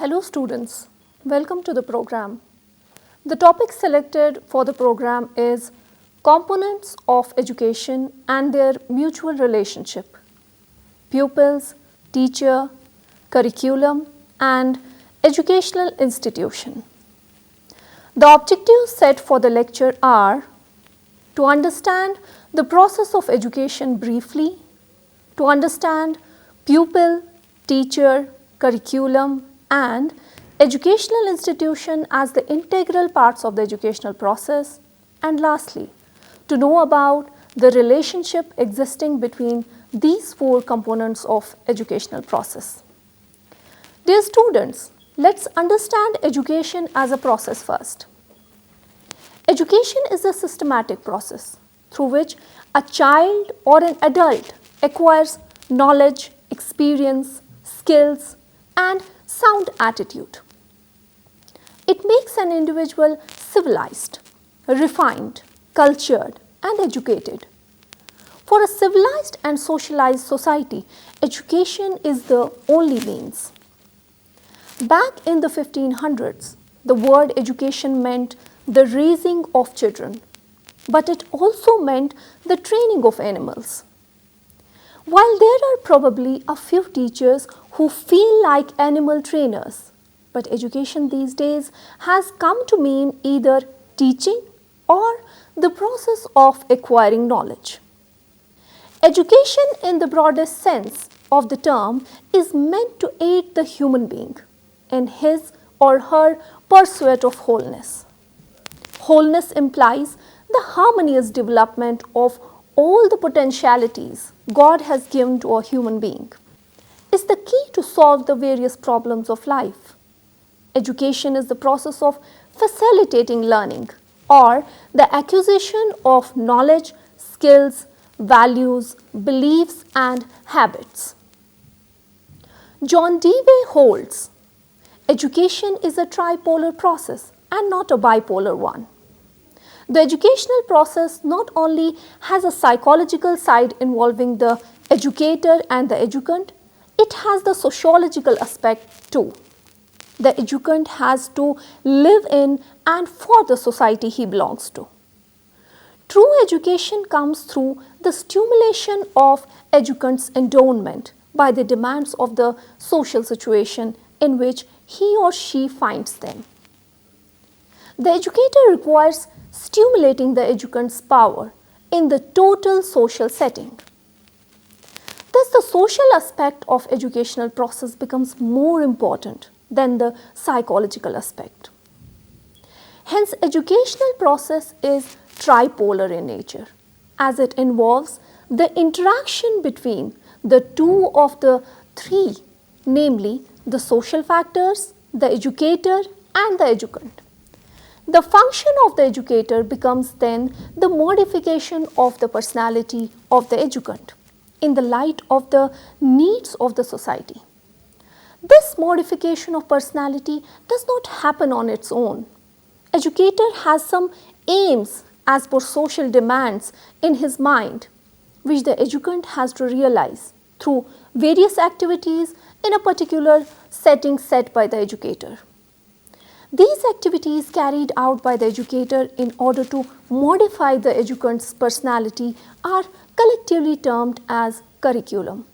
Hello students, welcome to the program. The topic selected for the program is Components of Education and Their Mutual Relationship. Pupils, Teacher, Curriculum and Educational Institution. The objectives set for the lecture are to understand the process of education briefly, to understand pupil, teacher, curriculum and educational institution as the integral parts of the educational process, and lastly, to know about the relationship existing between these four components of educational process. Dear students, let's understand education as a process first. Education is a systematic process through which a child or an adult acquires knowledge, experience, skills, and sound attitude. It makes an individual civilized, refined, cultured, and educated. For a civilized and socialized society, education is the only means. Back in the 1500s, the word education meant the raising of children, but it also meant the training of animals. While there are probably a few teachers who feel like animal trainers, but education these days has come to mean either teaching or the process of acquiring knowledge. Education in the broadest sense of the term is meant to aid the human being in his or her pursuit of wholeness. Wholeness implies the harmonious development of all the potentialities God has given to a human being. Is the key to solve the various problems of life. Education is the process of facilitating learning or the acquisition of knowledge, skills, values, beliefs and habits. John Dewey holds, education is a tripolar process and not a bipolar one. The educational process not only has a psychological side involving the educator and the educand, it has the sociological aspect too. The educand has to live in and for the society he belongs to. True education comes through the stimulation of educand's endowment by the demands of the social situation in which he or she finds them. The educator requires stimulating the educand's power in the total social setting. Thus, the social aspect of educational process becomes more important than the psychological aspect. Hence, educational process is tripolar in nature, as it involves the interaction between the two of the three, namely the social factors, the educator and the educand. The function of the educator becomes then the modification of the personality of the educand in the light of the needs of the society. This modification of personality does not happen on its own. Educator has some aims as per social demands in his mind, which the educand has to realize through various activities in a particular setting set by the educator. These activities carried out by the educator in order to modify the educand's personality are collectively termed as curriculum.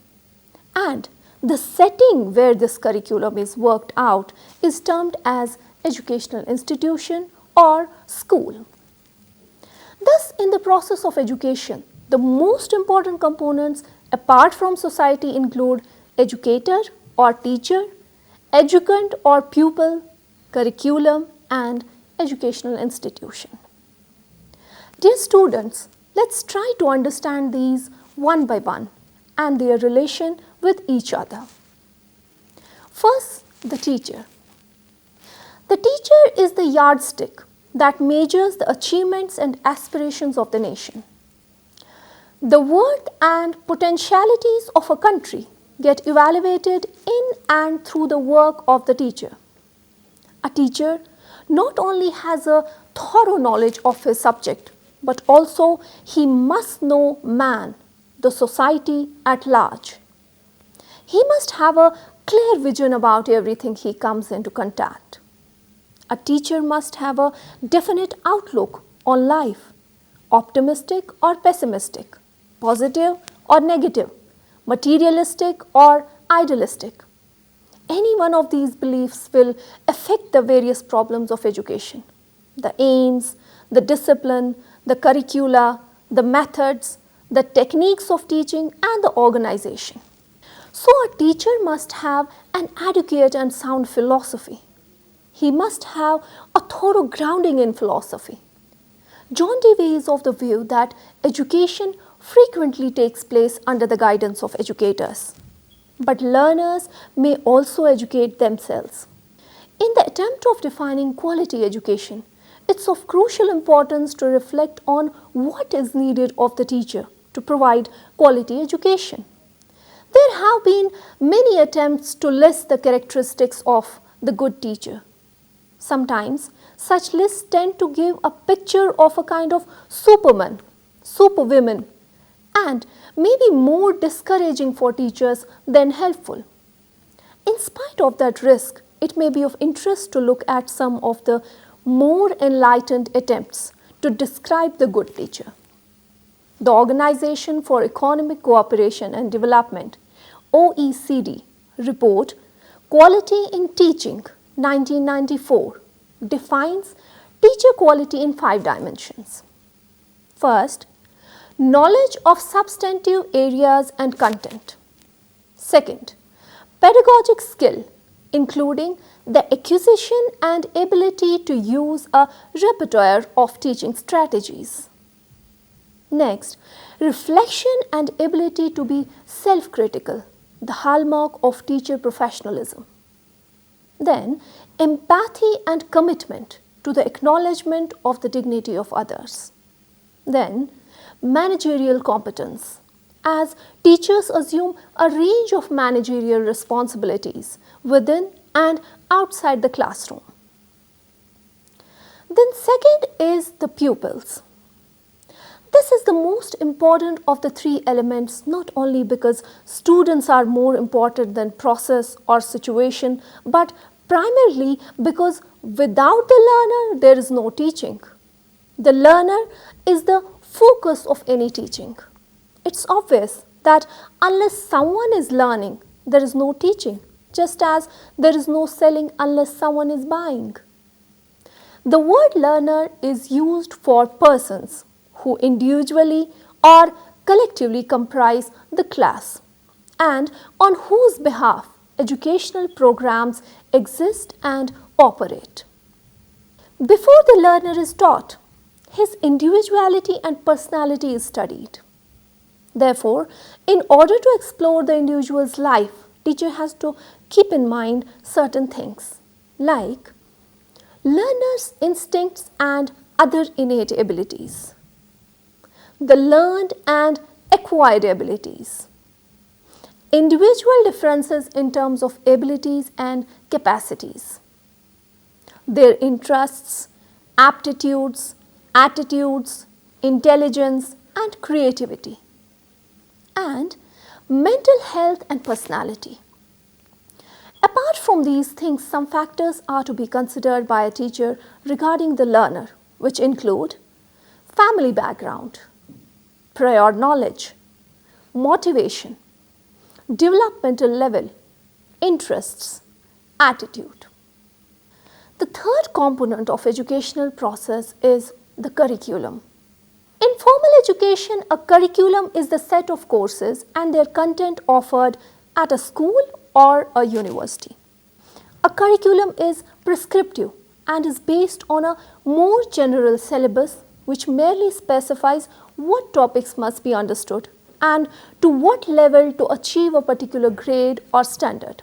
And the setting where this curriculum is worked out is termed as educational institution or school. Thus, in the process of education, the most important components apart from society include educator or teacher, educand or pupil, curriculum and educational institution. Dear students, let's try to understand these one by one and their relation with each other. First, the teacher. The teacher is the yardstick that measures the achievements and aspirations of the nation. The worth and potentialities of a country get evaluated in and through the work of the teacher. A teacher not only has a thorough knowledge of his subject, but also he must know man, the society at large. He must have a clear vision about everything he comes into contact. A teacher must have a definite outlook on life, optimistic or pessimistic, positive or negative, materialistic or idealistic. Any one of these beliefs will affect the various problems of education, the aims, the discipline, the curricula, the methods, the techniques of teaching and the organization. So a teacher must have an adequate and sound philosophy. He must have a thorough grounding in philosophy. John Dewey is of the view that education frequently takes place under the guidance of educators, but learners may also educate themselves. In the attempt of defining quality education, it's of crucial importance to reflect on what is needed of the teacher to provide quality education. There have been many attempts to list the characteristics of the good teacher. Sometimes such lists tend to give a picture of a kind of superman, superwoman, and may be more discouraging for teachers than helpful. In spite of that risk, it may be of interest to look at some of the more enlightened attempts to describe the good teacher. The Organization for Economic Cooperation and Development, OECD, report Quality in Teaching 1994 defines teacher quality in 5 dimensions. First, knowledge of substantive areas and content. Second, pedagogic skill, including the acquisition and ability to use a repertoire of teaching strategies. Next, reflection and ability to be self-critical, the hallmark of teacher professionalism. Then, empathy and commitment to the acknowledgement of the dignity of others. Then, managerial competence, as teachers assume a range of managerial responsibilities within and outside the classroom. Then second is the pupils. This is the most important of the 3 elements, not only because students are more important than process or situation, but primarily because without the learner there is no teaching. The learner is the focus of any teaching. It's obvious that unless someone is learning, there is no teaching, just as there is no selling unless someone is buying. The word learner is used for persons who individually or collectively comprise the class and on whose behalf educational programs exist and operate. Before the learner is taught, his individuality and personality is studied. Therefore, in order to explore the individual's life, teacher has to keep in mind certain things like learner's instincts and other innate abilities, the learned and acquired abilities, individual differences in terms of abilities and capacities, their interests, aptitudes, attitudes, intelligence and creativity, and mental health and personality. Apart from these things, some factors are to be considered by a teacher regarding the learner, which include family background, prior knowledge, motivation, developmental level, interests, attitude. The third component of educational process is the curriculum. In formal education, a curriculum is the set of courses and their content offered at a school or a university. A curriculum is prescriptive and is based on a more general syllabus which merely specifies what topics must be understood and to what level to achieve a particular grade or standard.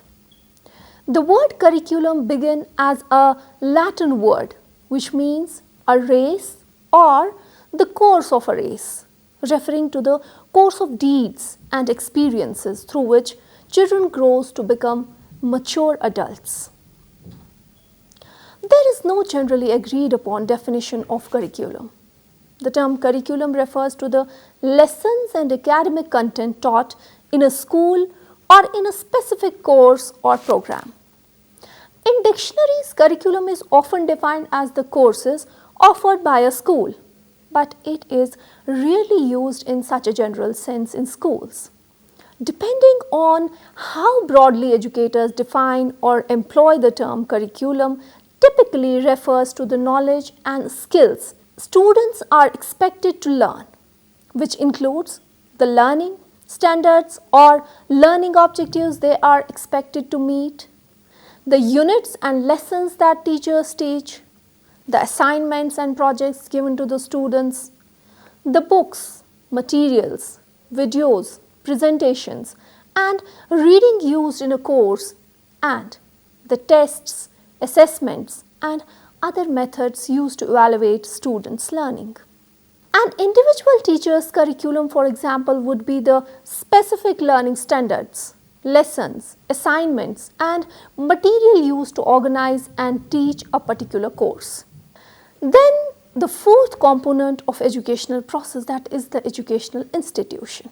The word curriculum begins as a Latin word which means a race or the course of a race, referring to the course of deeds and experiences through which children grow to become mature adults. There is no generally agreed upon definition of curriculum. The term curriculum refers to the lessons and academic content taught in a school or in a specific course or program. In dictionaries, curriculum is often defined as the courses offered by a school, but it is rarely used in such a general sense in schools. Depending on how broadly educators define or employ the term, curriculum typically refers to the knowledge and skills students are expected to learn, which includes the learning standards or learning objectives they are expected to meet, the units and lessons that teachers teach, the assignments and projects given to the students, the books, materials, videos, presentations, and reading used in a course, and the tests, assessments, and other methods used to evaluate students' learning. An individual teacher's curriculum, for example, would be the specific learning standards, lessons, assignments, and material used to organize and teach a particular course. Then the fourth component of educational process, that is the educational institution.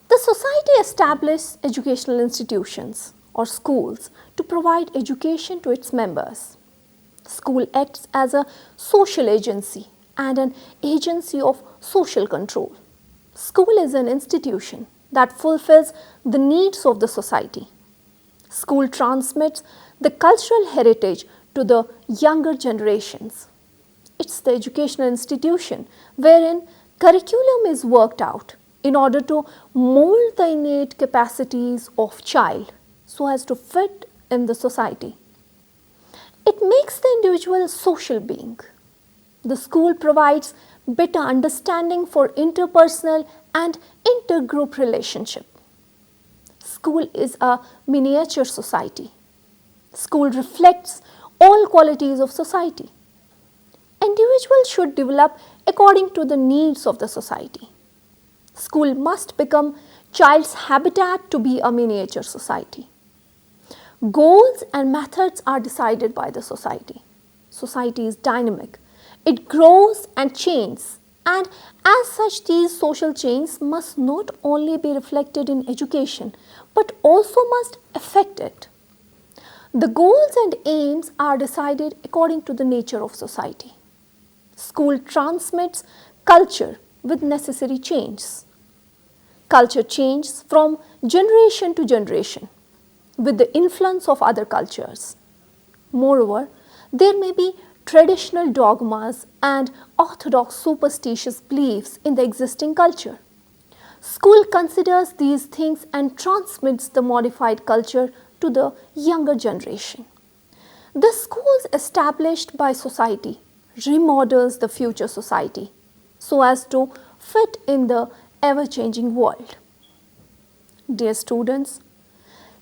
The society establishes educational institutions or schools to provide education to its members. School acts as a social agency and an agency of social control. School is an institution that fulfills the needs of the society. School transmits the cultural heritage to the younger generations. It's the educational institution wherein curriculum is worked out in order to mold the innate capacities of child so as to fit in the society. It makes the individual a social being. The school provides better understanding for interpersonal and intergroup relationship. School is a miniature society. School reflects all qualities of society. Individuals should develop according to the needs of the society. School must become child's habitat to be a miniature society. Goals and methods are decided by the society. Society is dynamic. It grows and changes, and as such these social changes must not only be reflected in education but also must affect it. The goals and aims are decided according to the nature of society. School transmits culture with necessary changes. Culture changes from generation to generation with the influence of other cultures. Moreover, there may be traditional dogmas and orthodox superstitious beliefs in the existing culture. School considers these things and transmits the modified culture to the younger generation. The schools established by society remodels the future society so as to fit in the ever-changing world. Dear students,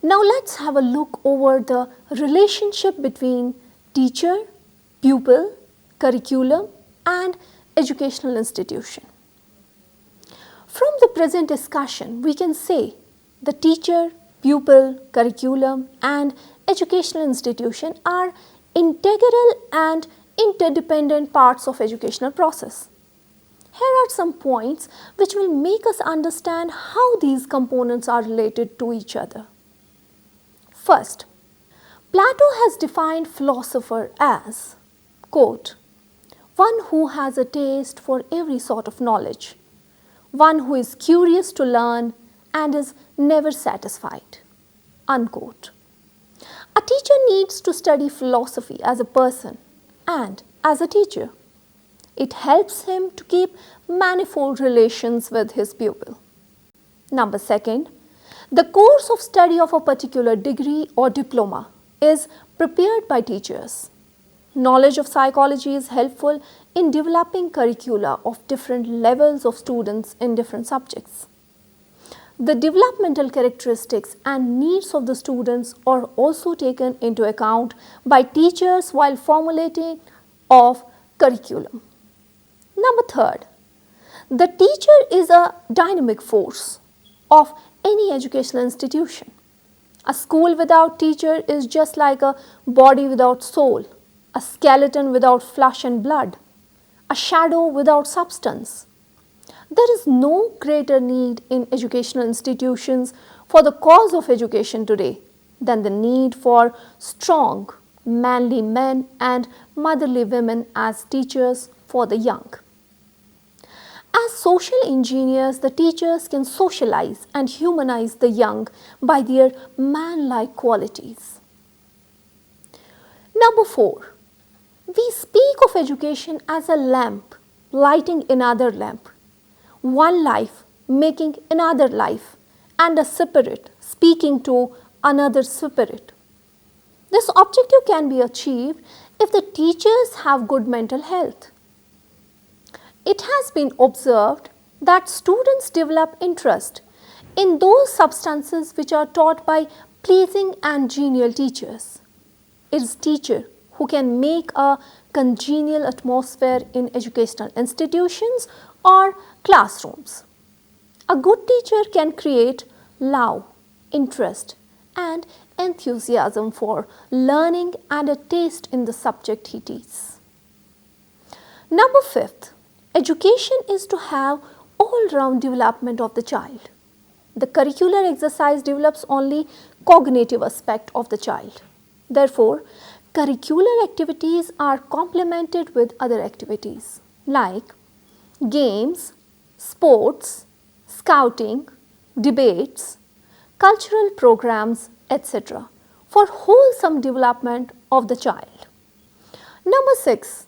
now let's have a look over the relationship between teacher, pupil, curriculum, and educational institution. From the present discussion, we can say the teacher, pupil, curriculum, and educational institution are integral and interdependent parts of educational process. Here are some points which will make us understand how these components are related to each other. First, Plato has defined philosopher as, quote, one who has a taste for every sort of knowledge, one who is curious to learn and is never satisfied, unquote. A teacher needs to study philosophy as a person and as a teacher. It helps him to keep manifold relations with his pupil. Number second, the course of study of a particular degree or diploma is prepared by teachers. Knowledge of psychology is helpful in developing curricula of different levels of students in different subjects. The developmental characteristics and needs of the students are also taken into account by teachers while formulating of curriculum. Number third, the teacher is a dynamic force of any educational institution. A school without teacher is just like a body without soul, a skeleton without flesh and blood, a shadow without substance. There is no greater need in educational institutions for the cause of education today than the need for strong, manly men and motherly women as teachers for the young. As social engineers, the teachers can socialize and humanize the young by their man-like qualities. Number 4. We speak of education as a lamp lighting another lamp, one life making another life, and a spirit speaking to another spirit. This objective can be achieved if the teachers have good mental health. It has been observed that students develop interest in those substances which are taught by pleasing and genial teachers. It is teacher who can make a congenial atmosphere in educational institutions or classrooms. A good teacher can create love, interest, and enthusiasm for learning and a taste in the subject he teaches. Number 5. Education is to have all-round development of the child. The curricular exercise develops only cognitive aspect of the child. Therefore, curricular activities are complemented with other activities like games, sports, scouting, debates, cultural programs, etc. for wholesome development of the child. Number 6.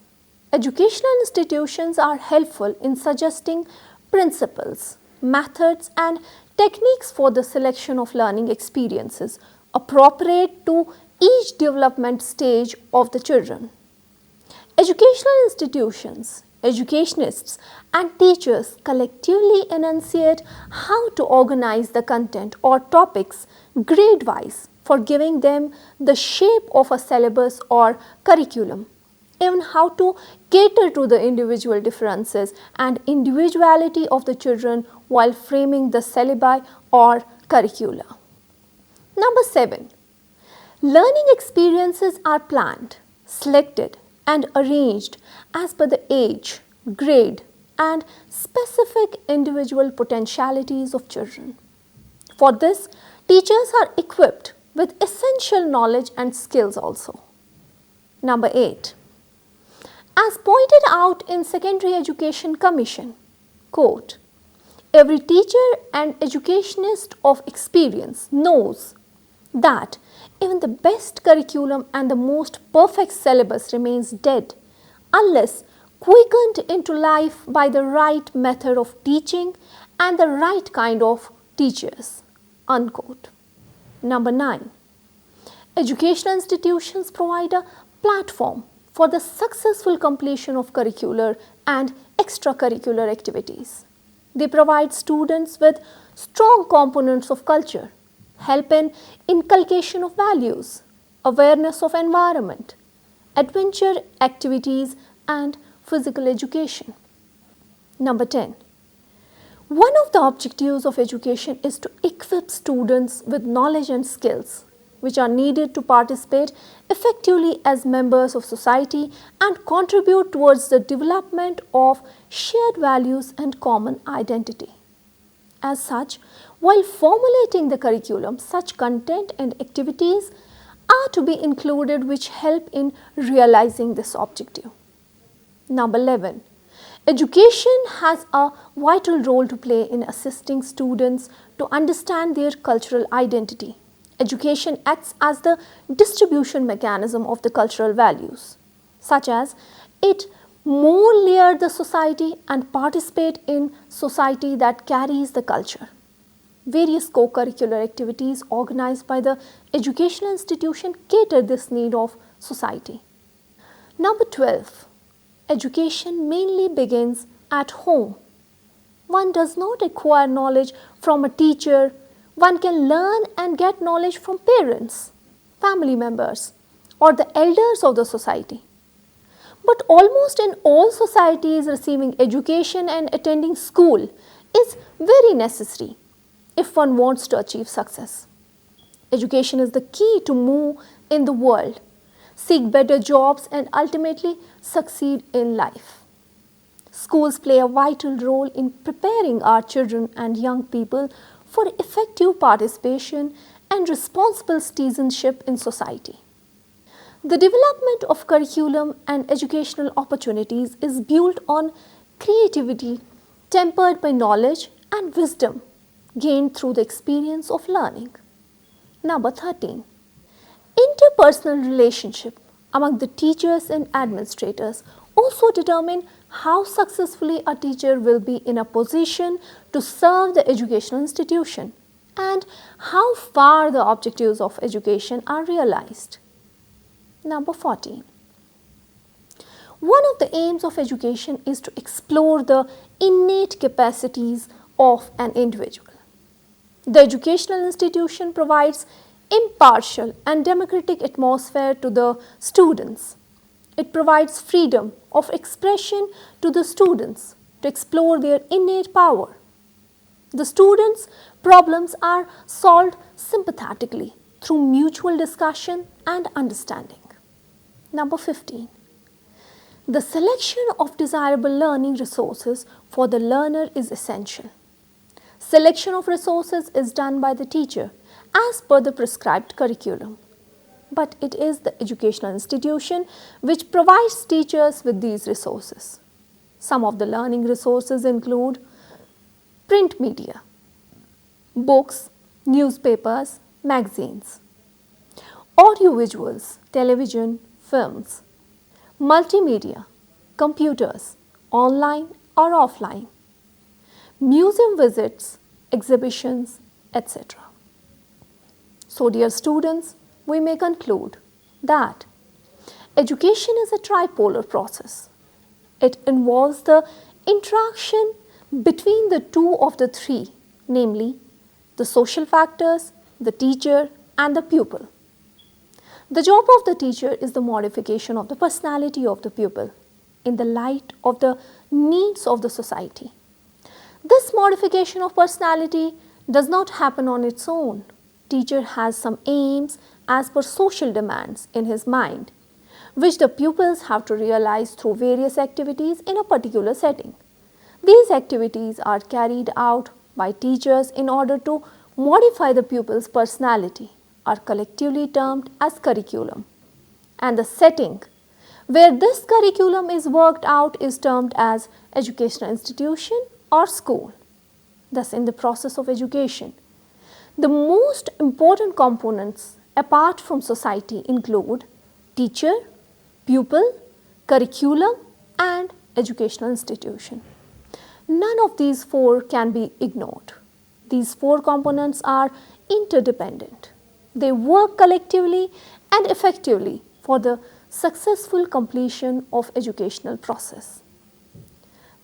Educational institutions are helpful in suggesting principles, methods and techniques for the selection of learning experiences appropriate to each development stage of the children. Educational institutions, educationists and teachers collectively enunciate how to organize the content or topics grade-wise for giving them the shape of a syllabus or curriculum, even how to cater to the individual differences and individuality of the children while framing the syllabi or curricula. Number 7. Learning experiences are planned, selected and arranged as per the age, grade and specific individual potentialities of children. For this, teachers are equipped with essential knowledge and skills also. Number 8. As pointed out in Secondary Education Commission, quote, every teacher and educationist of experience knows that even the best curriculum and the most perfect syllabus remains dead unless quickened into life by the right method of teaching and the right kind of teachers, unquote. Number 9. Educational institutions provide a platform for the successful completion of curricular and extracurricular activities. They provide students with strong components of culture, help in inculcation of values, awareness of environment, adventure activities and physical education. Number 10. One of the objectives of education is to equip students with knowledge and skills which are needed to participate effectively as members of society and contribute towards the development of shared values and common identity. As such, while formulating the curriculum, such content and activities are to be included which help in realizing this objective. Number 11. Education has a vital role to play in assisting students to understand their cultural identity. Education acts as the distribution mechanism of the cultural values, such as it more layer the society and participate in society that carries the culture. Various co-curricular activities organized by the educational institution cater this need of society. Number 12. Education mainly begins at home. One does not acquire knowledge from a teacher. One can learn and get knowledge from parents, family members, or the elders of the society. But almost in all societies, receiving education and attending school is very necessary if one wants to achieve success. Education is the key to move in the world, seek better jobs and ultimately succeed in life. Schools play a vital role in preparing our children and young people for effective participation and responsible citizenship in society. The development of curriculum and educational opportunities is built on creativity tempered by knowledge and wisdom gained through the experience of learning. Number 13. Interpersonal relationship among the teachers and administrators also determine how successfully a teacher will be in a position to serve the educational institution and how far the objectives of education are realized. Number 14. One of the aims of education is to explore the innate capacities of an individual. The educational institution provides impartial and democratic atmosphere to the students. It provides freedom of expression to the students to explore their innate power. The students' problems are solved sympathetically through mutual discussion and understanding. Number 15. The selection of desirable learning resources for the learner is essential. Selection of resources is done by the teacher as per the prescribed curriculum. But it is the educational institution which provides teachers with these resources. Some of the learning resources include print media, books, newspapers, magazines, audiovisuals, television, films, multimedia, computers, online or offline, museum visits, exhibitions, etc. So, dear students, we may conclude that education is a tripolar process. It involves the interaction between the two of the three, namely the social factors, the teacher and the pupil. The job of the teacher is the modification of the personality of the pupil in the light of the needs of the society. This modification of personality does not happen on its own. Teacher has some aims as per social demands in his mind, which the pupils have to realize through various activities in a particular setting. These activities are carried out by teachers in order to modify the pupil's personality, are collectively termed as curriculum, and the setting where this curriculum is worked out is termed as educational institution or school. Thus, in the process of education, the most important components apart from society include teacher, pupil, curriculum and educational institution. None of these four can be ignored. These four components are interdependent. They work collectively and effectively for the successful completion of educational process.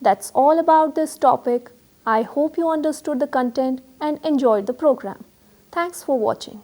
That's all about this topic. I hope you understood the content and enjoyed the program. Thanks for watching.